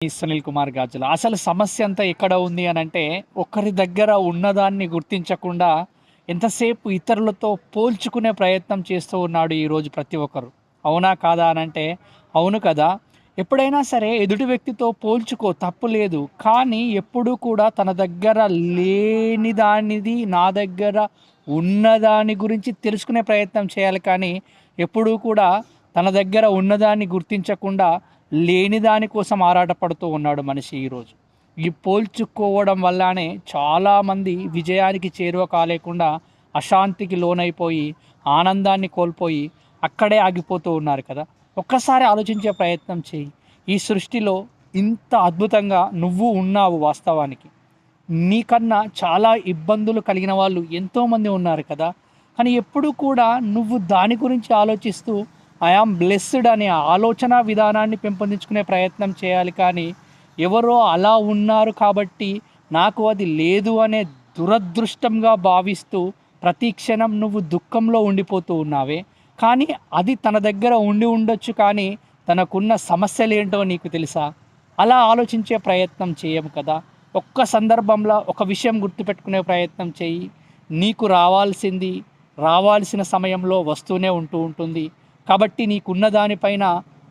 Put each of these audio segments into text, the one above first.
ఈ సునీల్ కుమార్ గాజుల. అసలు సమస్య అంతా ఎక్కడ ఉంది అనంటే, ఒకరి దగ్గర ఉన్నదాన్ని గుర్తించకుండా ఎంతసేపు ఇతరులతో పోల్చుకునే ప్రయత్నం చేస్తూ ఉన్నాడు ఈరోజు ప్రతి ఒక్కరు. అవునా? కాదా? అనంటే అవును కదా! ఎప్పుడైనా సరే ఎదుటి వ్యక్తితో పోల్చుకో, తప్పు లేదు. కానీ ఎప్పుడూ కూడా తన దగ్గర లేని దానిది నా దగ్గర ఉన్నదాని గురించి తెలుసుకునే ప్రయత్నం చేయాలి కానీ, ఎప్పుడూ కూడా తన దగ్గర ఉన్నదాన్ని గుర్తించకుండా లేని దాని కోసం ఆరాటపడుతూ ఉన్నాడు మనిషి ఈరోజు. ఈ పోల్చుకోవడం వల్లనే చాలామంది విజయానికి చేరువ కాలేకుండా అశాంతికి లోనైపోయి, ఆనందాన్ని కోల్పోయి అక్కడే ఆగిపోతూ ఉన్నారు కదా! ఒక్కసారి ఆలోచించే ప్రయత్నం చెయ్యి. ఈ సృష్టిలో ఇంత అద్భుతంగా నువ్వు ఉన్నావు వాస్తవానికి. నీకన్నా చాలా ఇబ్బందులు కలిగిన వాళ్ళు ఎంతోమంది ఉన్నారు కదా! కానీ ఎప్పుడూ కూడా నువ్వు దాని గురించి ఆలోచిస్తూ ఐ యామ్ బ్లెస్డ్ అనే ఆలోచన విధానాన్ని పెంపొందించుకునే ప్రయత్నం చేయాలి కానీ, ఎవరో అలా ఉన్నారు కాబట్టి నాకు అది లేదు అనే దురదృష్టంగా భావిస్తూ ప్రతి క్షణం నువ్వు దుఃఖంలో ఉండిపోతూ ఉన్నావే. కానీ అది తన దగ్గర ఉండి ఉండొచ్చు కానీ తనకున్న సమస్యలేంటో నీకు తెలుసా? అలా ఆలోచించే ప్రయత్నం చేయము కదా! ఒక్క సందర్భంలో ఒక విషయం గుర్తుపెట్టుకునే ప్రయత్నం చెయ్యి. నీకు రావాల్సింది రావాల్సిన సమయంలో వస్తూనే ఉంటుంది. కాబట్టి నీకున్న దానిపైన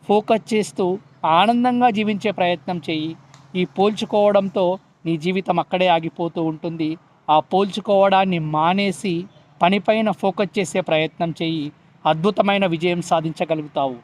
ఫోకస్ చేస్తూ ఆనందంగా జీవించే ప్రయత్నం చెయ్యి. ఈ పోల్చుకోవడంతో నీ జీవితం అక్కడే ఆగిపోతూ ఉంటుంది. ఆ పోల్చుకోవడాన్ని మానేసి పనిపైన ఫోకస్ చేసే ప్రయత్నం చెయ్యి. అద్భుతమైన విజయం సాధించగలుగుతావు.